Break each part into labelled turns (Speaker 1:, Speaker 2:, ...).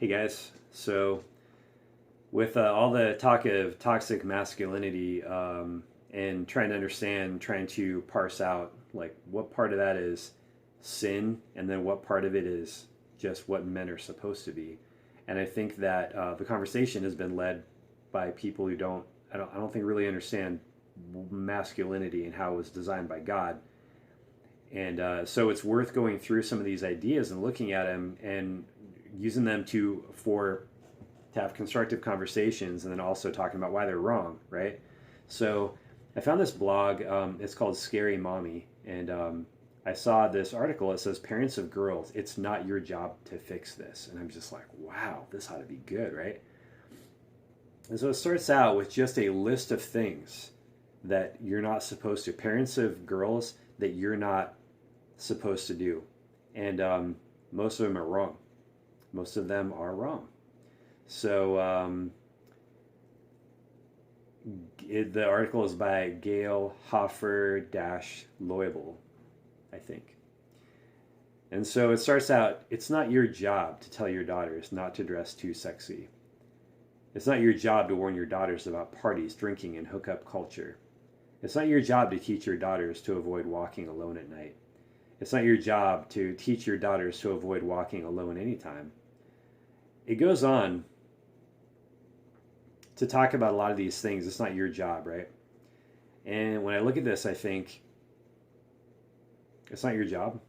Speaker 1: Hey guys, so with all the talk of toxic masculinity and trying to understand, trying to parse out like what part of that is sin and then what part of it is just what men are supposed to be. And I think that the conversation has been led by people who I don't think really understand masculinity and how it was designed by God. And so it's worth going through some of these ideas and looking at them and using them to have constructive conversations, and then also talking about why they're wrong, right? So I found this blog. It's called Scary Mommy, and I saw this article. It says, "Parents of girls, it's not your job to fix this," and I'm just like, wow, this ought to be good, right? And so it starts out with just a list of things that you're not supposed to. Parents of girls that you're not supposed to do, and most of them are wrong. Most of them are wrong. So the article is by Gayle Hoffer-Laibl, I think. And so it starts out, it's not your job to tell your daughters not to dress too sexy. It's not your job to warn your daughters about parties, drinking, and hookup culture. It's not your job to teach your daughters to avoid walking alone at night. It's not your job to teach your daughters to avoid walking alone anytime. It goes on to talk about a lot of these things. It's not your job, right? And when I look at this, I think it's not your job.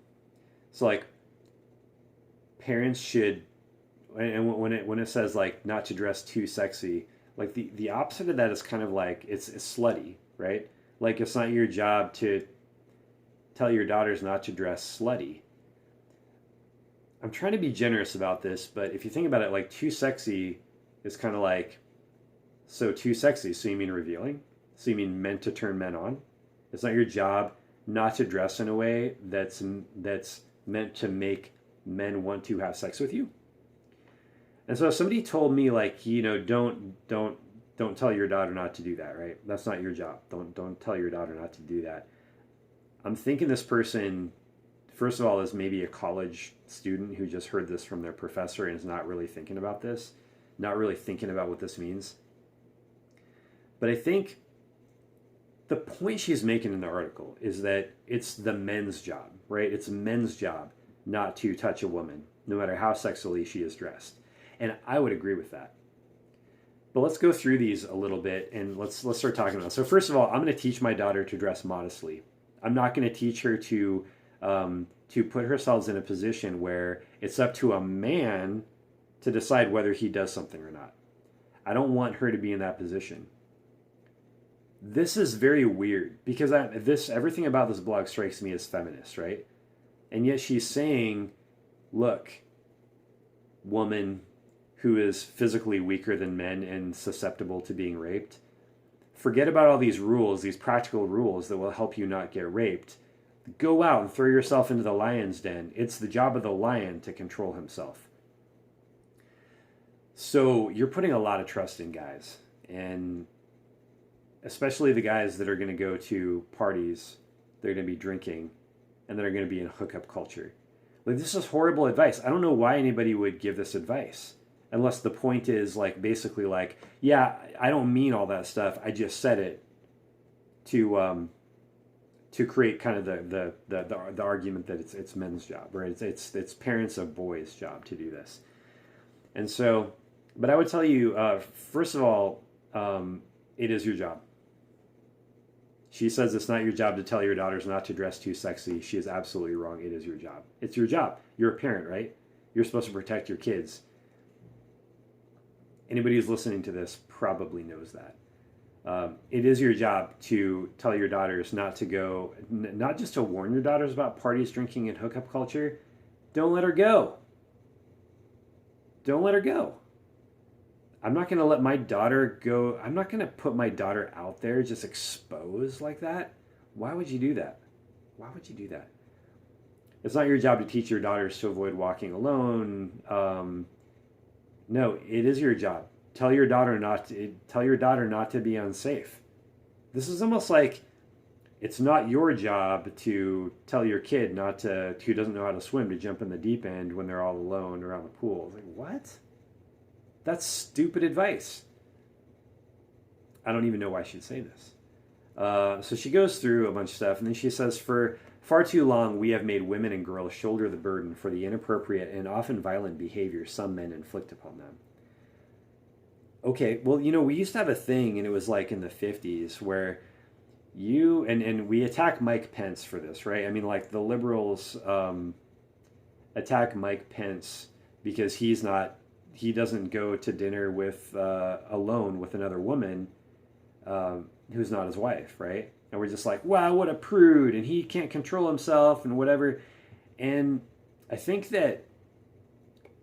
Speaker 1: So like parents should, and when it says like not to dress too sexy, like the opposite of that is kind of like it's slutty, right? Like it's not your job to tell your daughters not to dress slutty. I'm trying to be generous about this, but if you think about it, like too sexy is kind of like, so too sexy. So you mean revealing? So you mean meant to turn men on? It's not your job not to dress in a way that's meant to make men want to have sex with you. And so if somebody told me like, don't tell your daughter not to do that, right? That's not your job. Don't tell your daughter not to do that. I'm thinking this person, first of all, is maybe a college student who just heard this from their professor and is not really thinking about this, not really thinking about what this means. But I think the point she's making in the article is that it's the men's job, right? It's men's job not to touch a woman, no matter how sexually she is dressed. And I would agree with that. But let's go through these a little bit and let's start talking about it. So first of all, I'm going to teach my daughter to dress modestly. I'm not going to teach her to put herself in a position where it's up to a man to decide whether he does something or not. I don't want her to be in that position. This is very weird because everything about this blog strikes me as feminist, right? And yet she's saying, look, woman who is physically weaker than men and susceptible to being raped, forget about all these rules, these practical rules that will help you not get raped. Go out and throw yourself into the lion's den. It's the job of the lion to control himself. So you're putting a lot of trust in guys, and especially the guys that are going to go to parties, they're going to be drinking, and they're going to be in hookup culture. Like, this is horrible advice. I don't know why anybody would give this advice, unless the point is like basically like, yeah, I don't mean all that stuff. I just said it to create kind of the argument that it's men's job, right? It's parents of boys' job to do this. And so, but I would tell you, first of all, it is your job. She says it's not your job to tell your daughters not to dress too sexy. She is absolutely wrong. It is your job. It's your job. You're a parent, right? You're supposed to protect your kids. Anybody who's listening to this probably knows that. It is your job to tell your daughters not to go, not just to warn your daughters about parties, drinking, and hookup culture. Don't let her go. Don't let her go. I'm not going to let my daughter go. I'm not going to put my daughter out there just exposed like that. Why would you do that? Why would you do that? It's not your job to teach your daughters to avoid walking alone. No, it is your job. Tell your daughter not to be unsafe. This is almost like it's not your job to tell your kid who doesn't know how to swim, to jump in the deep end when they're all alone around the pool. It's like, what? That's stupid advice. I don't even know why she'd say this. So she goes through a bunch of stuff, and then she says, for far too long, we have made women and girls shoulder the burden for the inappropriate and often violent behavior some men inflict upon them. Okay, well, we used to have a thing, and it was like in the 50s, where and we attack Mike Pence for this, right? I mean, like the liberals attack Mike Pence because he doesn't go to dinner with alone with another woman who's not his wife, right? And we're just like, wow, what a prude, and he can't control himself and whatever. And I think that,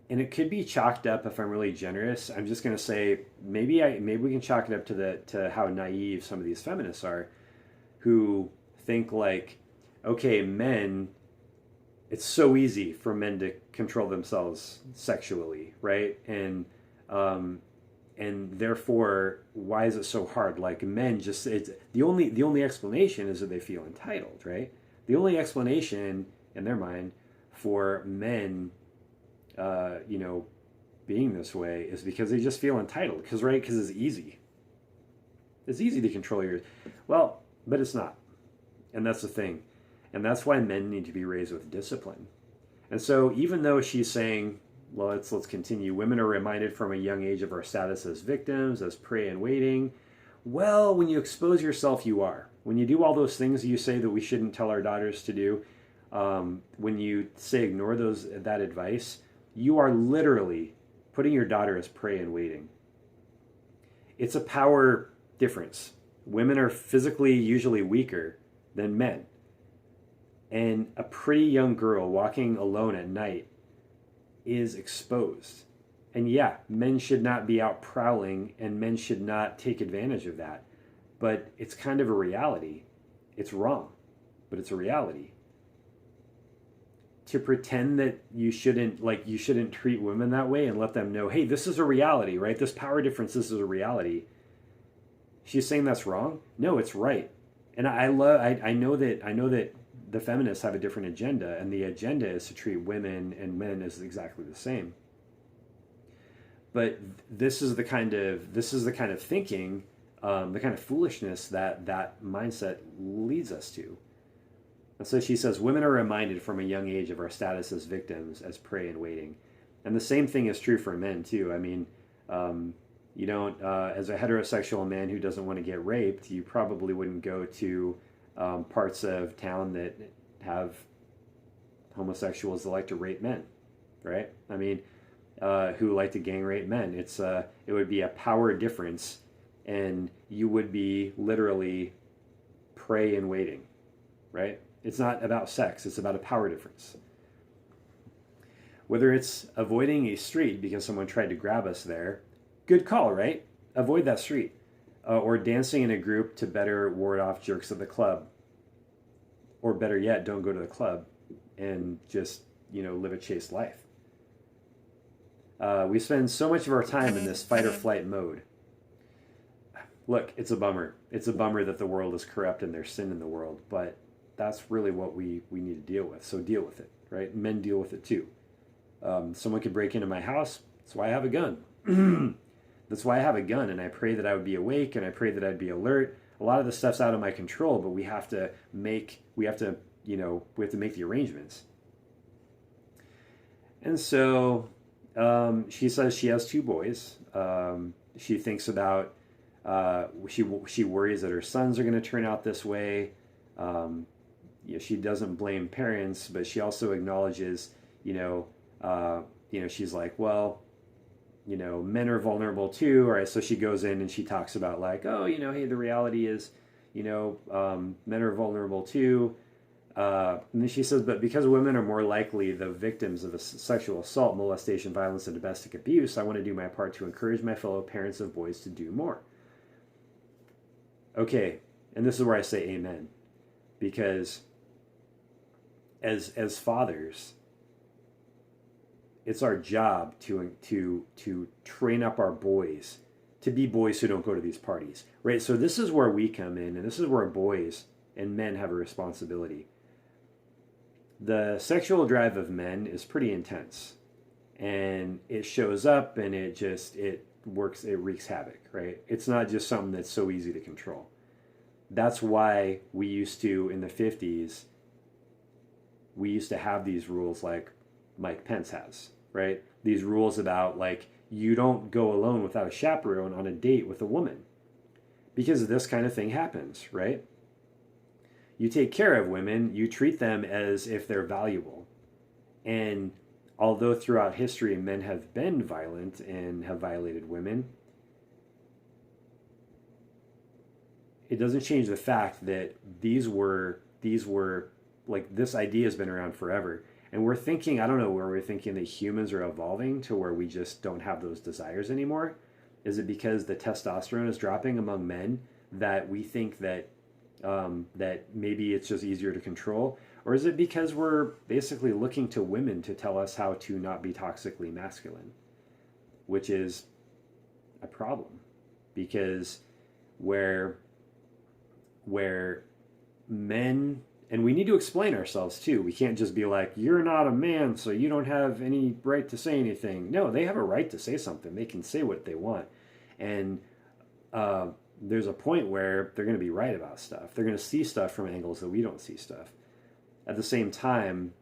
Speaker 1: and it could be chalked up, if I'm really generous, I'm just going to say maybe we can chalk it up to how naive some of these feminists are, who think like, okay, men, it's so easy for men to control themselves sexually, right? And therefore, why is it so hard? Like men just, it's the only explanation is that they feel entitled, right? The only explanation in their mind for men, being this way is because they just feel entitled. Because it's easy. It's easy to control yours. Well, but it's not, and that's the thing, and that's why men need to be raised with discipline. And so, even though she's saying, well, let's continue. Women are reminded from a young age of our status as victims, as prey in waiting. Well, when you expose yourself, you are. When you do all those things you say that we shouldn't tell our daughters to do, when you say ignore that advice, you are literally putting your daughter as prey in waiting. It's a power difference. Women are physically usually weaker than men. And a pretty young girl walking alone at night is exposed. And yeah, men should not be out prowling, and men should not take advantage of that. But it's kind of a reality. It's wrong, but it's a reality. To pretend that you shouldn't treat women that way and let them know, hey, this is a reality, right? This power difference, this is a reality. She's saying that's wrong? No, it's right. And I know that the feminists have a different agenda, and the agenda is to treat women and men as exactly the same. But this is the kind of thinking, the kind of foolishness that mindset leads us to. And so she says, women are reminded from a young age of our status as victims, as prey in waiting. And the same thing is true for men too. I mean, you don't, as a heterosexual man who doesn't want to get raped, you probably wouldn't go to parts of town that have homosexuals that like to rape men, right? I mean, who like to gang rape men. It would be a power difference, and you would be literally prey in waiting, right? It's not about sex, it's about a power difference. Whether it's avoiding a street because someone tried to grab us there, good call, right? Avoid that street. Or dancing in a group to better ward off jerks at the club. Or better yet, don't go to the club and just, live a chaste life. We spend so much of our time in this fight or flight mode. Look, it's a bummer. It's a bummer that the world is corrupt and there's sin in the world, but that's really what we need to deal with. So deal with it, right? Men deal with it too. Someone could break into my house. That's why I have a gun. That's why I have a gun, and I pray that I would be awake, and I pray that I'd be alert. A lot of the stuff's out of my control, but we have to make the arrangements. And so she says she has 2 boys. She thinks about she worries that her sons are going to turn out this way. She doesn't blame parents, but she also acknowledges, she's like, well, men are vulnerable too. All right, so she goes in and she talks about like, oh, hey, the reality is, men are vulnerable too. And then she says, but because women are more likely the victims of a sexual assault, molestation, violence, and domestic abuse, I want to do my part to encourage my fellow parents of boys to do more. Okay, and this is where I say amen, because as fathers, it's our job to train up our boys to be boys who don't go to these parties, right? So this is where we come in, and this is where boys and men have a responsibility. The sexual drive of men is pretty intense, and it shows up, and it works, it wreaks havoc, right? It's not just something that's so easy to control. That's why we used to, in the 50s, we used to have these rules like Mike Pence has, right? These rules about, like, you don't go alone without a chaperone on a date with a woman, because this kind of thing happens, right? You take care of women, you treat them as if they're valuable. And although throughout history men have been violent and have violated women, it doesn't change the fact that these were like, this idea has been around forever. And we're thinking, I don't know where we're thinking that humans are evolving to where we just don't have those desires anymore. Is it because the testosterone is dropping among men that we think that that maybe it's just easier to control? Or is it because we're basically looking to women to tell us how to not be toxically masculine? Which is a problem, because where men, and we need to explain ourselves too. We can't just be like, you're not a man, so you don't have any right to say anything. No, they have a right to say something. They can say what they want. And there's a point where they're going to be right about stuff. They're going to see stuff from angles that we don't see stuff. At the same time,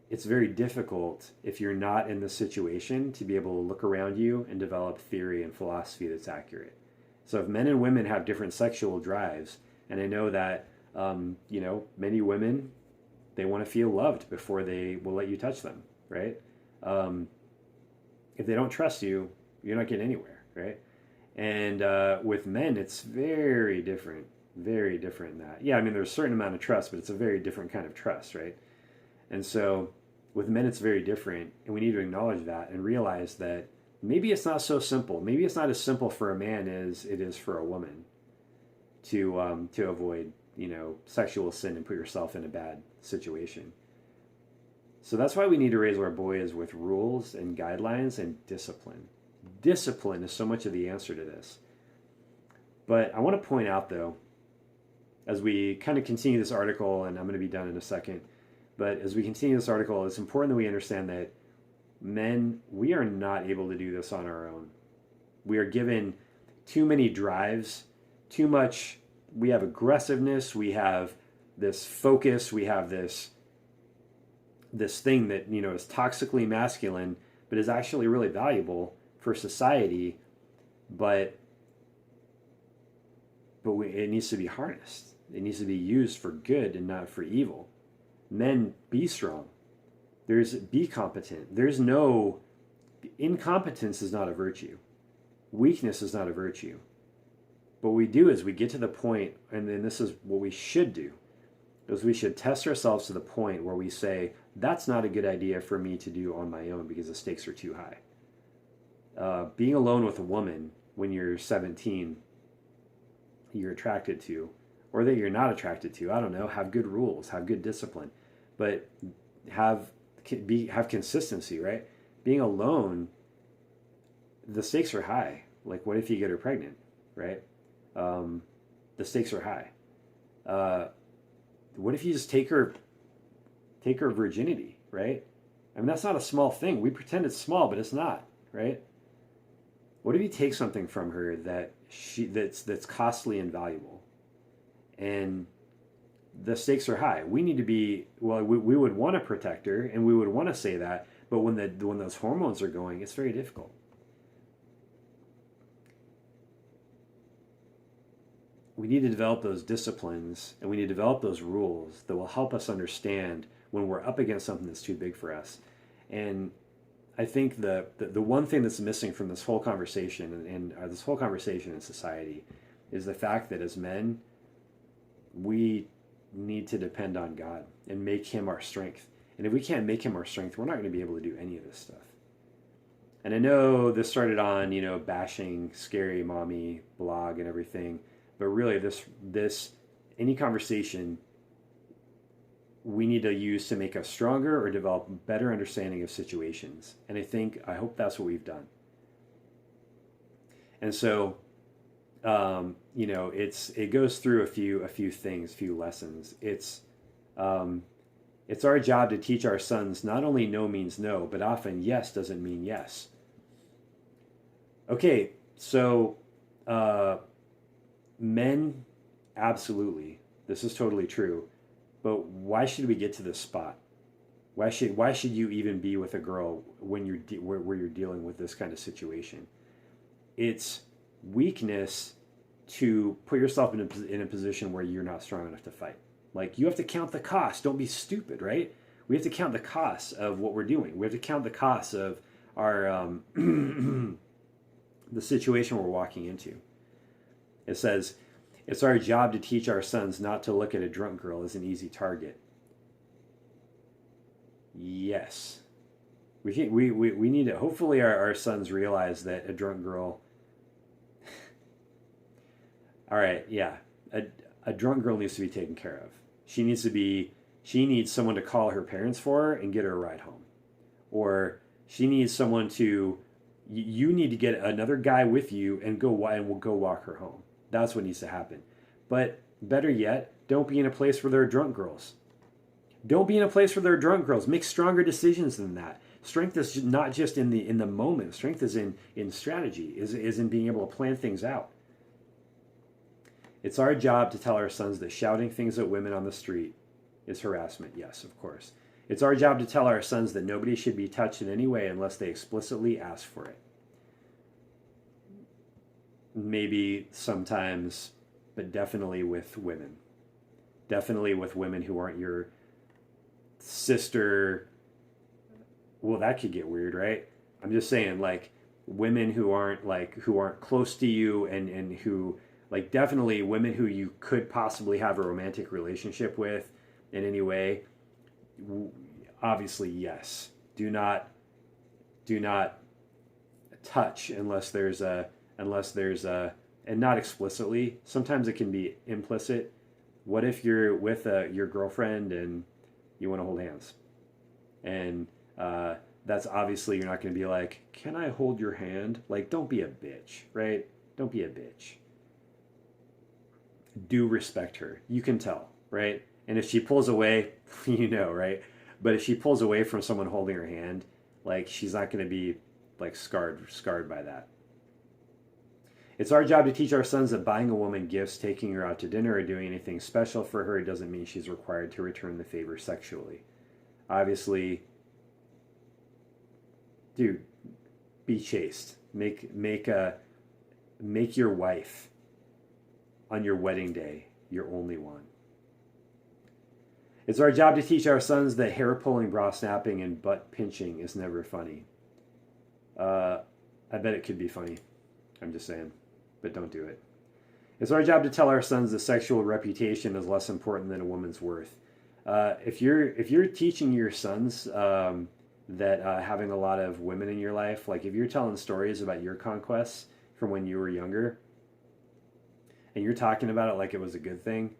Speaker 1: it's very difficult, if you're not in this situation, to be able to look around you and develop theory and philosophy that's accurate. So if men and women have different sexual drives, and I know that many women, they want to feel loved before they will let you touch them, right? If they don't trust you, you're not getting anywhere, right? And with men, it's very different than that. Yeah, I mean, there's a certain amount of trust, but it's a very different kind of trust, right? And so with men, it's very different, and we need to acknowledge that and realize that maybe it's not so simple. Maybe it's not as simple for a man as it is for a woman to avoid, sexual sin and put yourself in a bad situation. So that's why we need to raise our boys with rules and guidelines and discipline. Discipline is so much of the answer to this. But I want to point out, though, as we kind of continue this article, and I'm going to be done in a second, but as we continue this article, it's important that we understand that men, we are not able to do this on our own. We are given too many drives, too much. We have aggressiveness, we have this focus, we have this thing that, is toxically masculine, but is actually really valuable for society, but it needs to be harnessed. It needs to be used for good and not for evil. Men, be strong. Be competent. Incompetence is not a virtue. Weakness is not a virtue. What we do is we get to the point, and then this is what we should do, is we should test ourselves to the point where we say, that's not a good idea for me to do on my own because the stakes are too high. Being alone with a woman when you're 17, you're attracted to, or that you're not attracted to, I don't know, have good rules, have good discipline, but have consistency, right? Being alone, the stakes are high. Like, what if you get her pregnant, right? The stakes are high. What if you just take her virginity, right? I mean, that's not a small thing. We pretend it's small, but it's not, right? What if you take something from her that's costly and valuable, and the stakes are high? We need to be, well, we would want to protect her, and we would want to say that, but when those hormones are going, it's very difficult. We need to develop those disciplines, and we need to develop those rules that will help us understand when we're up against something that's too big for us. And I think the one thing that's missing from this whole conversation and this whole conversation in society is the fact that as men, we need to depend on God and make Him our strength. And if we can't make Him our strength, we're not going to be able to do any of this stuff. And I know this started on, bashing Scary Mommy blog and everything, but really this any conversation we need to use to make us stronger or develop better understanding of situations. And I hope that's what we've done. And so, it goes through a few things, few lessons. It's It's our job to teach our sons not only no means no, but often yes doesn't mean yes. Okay, so men, absolutely, this is totally true. But why should we get to this spot? Why should you even be with a girl when where you're dealing with this kind of situation? It's weakness to put yourself in a position where you're not strong enough to fight. Like, you have to count the cost. Don't be stupid, right? We have to count the costs of what we're doing. We have to count the costs of our the situation we're walking into. It says, it's our job to teach our sons not to look at a drunk girl as an easy target. Yes. We need to, hopefully our sons realize that a drunk girl, all right, yeah, a drunk girl needs to be taken care of. She needs someone to call her parents for her and get her a ride home. Or she needs someone to, you need to get another guy with you and we'll go walk her home. That's what needs to happen. But better yet, don't be in a place where there are drunk girls. Don't be in a place where there are drunk girls. Make stronger decisions than that. Strength is not just in the moment. Strength is in strategy, is in being able to plan things out. It's our job to tell our sons that shouting things at women on the street is harassment. Yes, of course. It's our job to tell our sons that nobody should be touched in any way unless they explicitly ask for it. Maybe sometimes, but definitely with women. Definitely with women who aren't your sister. Well, that could get weird, right? I'm just saying, like, women who aren't close to you and who, like, definitely women who you could possibly have a romantic relationship with in any way. Obviously, yes. Do not touch unless there's a, and not explicitly. Sometimes it can be implicit. What if you're with your girlfriend and you want to hold hands? And that's obviously, you're not going to be like, can I hold your hand? Like, don't be a bitch, right? Don't be a bitch. Do respect her. You can tell, right? And if she pulls away, you know, right? But if she pulls away from someone holding her hand, like, she's not going to be like scarred by that. It's our job to teach our sons that buying a woman gifts, taking her out to dinner, or doing anything special for her doesn't mean she's required to return the favor sexually. Obviously, dude, be chaste. Make your wife on your wedding day your only one. It's our job to teach our sons that hair pulling, bra snapping, and butt pinching is never funny. I bet it could be funny. I'm just saying. But don't do it. It's our job to tell our sons that sexual reputation is less important than a woman's worth. If you're teaching your sons that having a lot of women in your life, like if you're telling stories about your conquests from when you were younger, and you're talking about it like it was a good thing,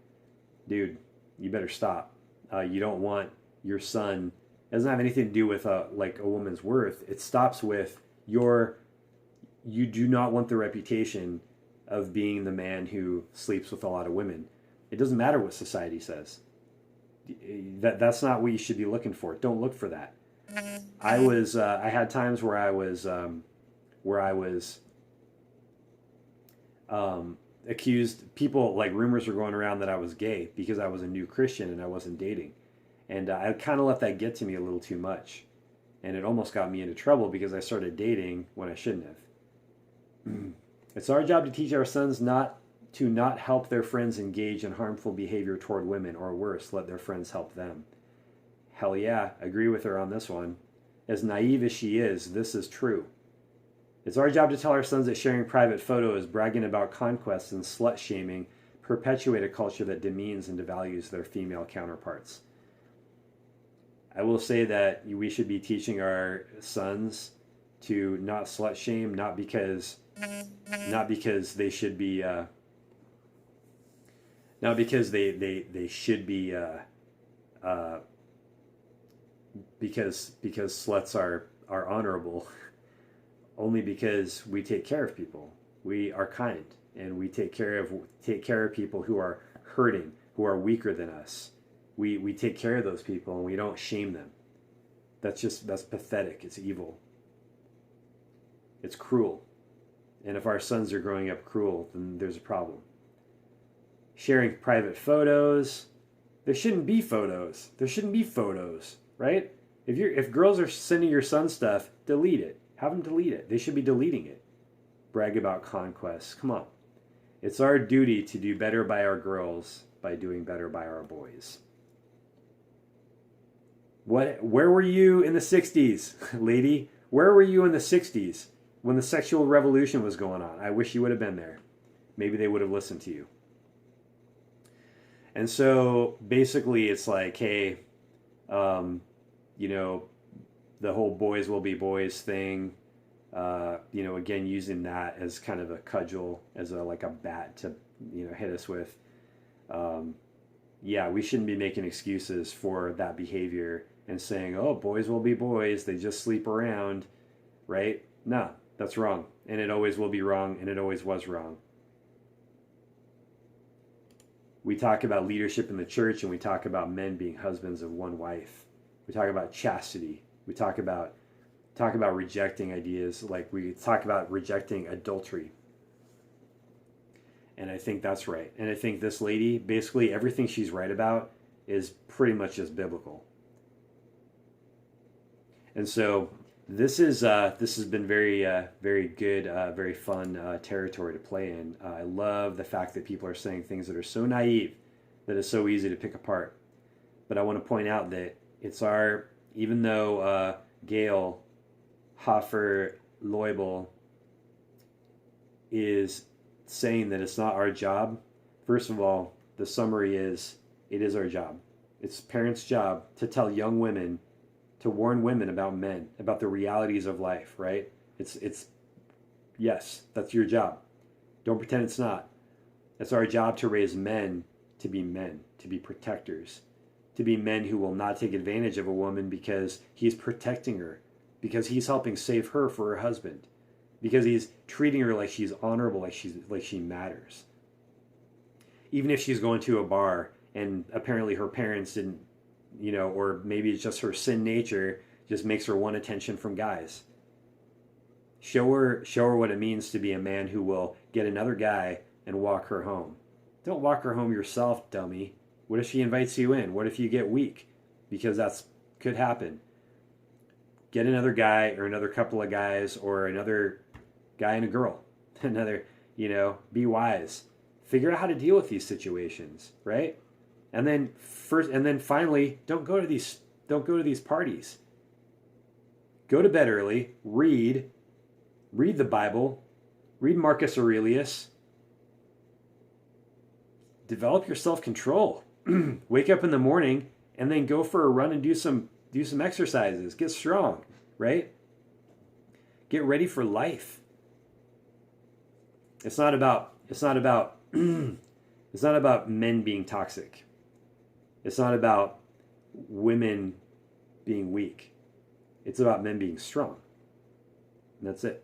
Speaker 1: dude, you better stop. You don't want your son. It doesn't have anything to do with like a woman's worth. It stops with you do not want the reputation of being the man who sleeps with a lot of women. It doesn't matter what society says. That's not what you should be looking for. Don't look for that. I had times where I was accused. People, like, rumors were going around that I was gay because I was a new Christian and I wasn't dating. And I kind of let that get to me a little too much. And it almost got me into trouble because I started dating when I shouldn't have. It's our job to teach our sons not help their friends engage in harmful behavior toward women, or worse, let their friends help them. Hell yeah, agree with her on this one. As naive as she is, this is true. It's our job to tell our sons that sharing private photos, bragging about conquests, and slut-shaming perpetuate a culture that demeans and devalues their female counterparts. I will say that we should be teaching our sons to not slut-shame, not because they should be, not because they should be, because sluts are honorable. Only because we take care of people. We are kind, and we take care of people who are hurting, who are weaker than us. we take care of those people and we don't shame them. That's pathetic. It's evil. It's cruel. And if our sons are growing up cruel, then there's a problem. Sharing private photos. There shouldn't be photos. There shouldn't be photos, right? If girls are sending your son stuff, delete it. Have them delete it. They should be deleting it. Brag about conquests. Come on. It's our duty to do better by our girls by doing better by our boys. Where were you in the 60s, lady? Where were you in the 60s when the sexual revolution was going on? I wish you would have been there. Maybe they would have listened to you. And so basically it's like, hey, the whole boys will be boys thing, again, using that as kind of a cudgel, as like a bat to, hit us with. We shouldn't be making excuses for that behavior and saying, oh, boys will be boys, they just sleep around, right? No, that's wrong. And it always will be wrong, and it always was wrong. We talk about leadership in the church, and we talk about men being husbands of one wife. We talk about chastity. We talk about rejecting ideas, like we talk about rejecting adultery. And I think that's right. And I think this lady, basically everything she's right about is pretty much just biblical. And so this has been very very good, very fun territory to play in. I love the fact that people are saying things that are so naive that it's so easy to pick apart. But I want to point out that even though Gayle Hoffer-Laibl is saying that it's not our job, first of all, the summary is, it is our job. It's parents' job to tell young women, to warn women about men, about the realities of life, right? It's yes, that's your job. Don't pretend it's not. It's our job to raise men, to be protectors, to be men who will not take advantage of a woman because he's protecting her, because he's helping save her for her husband, because he's treating her like she's honorable, like she matters. Even if she's going to a bar and apparently her parents didn't, or maybe it's just her sin nature just makes her want attention from guys. Show her what it means to be a man who will get another guy and walk her home. Don't walk her home yourself, dummy. What if she invites you in? What if you get weak? Because that's could happen. Get another guy or another couple of guys or another guy and a girl. Be wise. Figure out how to deal with these situations, right? And then finally, don't go to these parties. Go to bed early, read the Bible, read Marcus Aurelius. Develop your self-control. Wake up in the morning and then go for a run and do some exercises. Get strong, right? Get ready for life. It's not about men being toxic. It's not about women being weak. It's about men being strong. And that's it.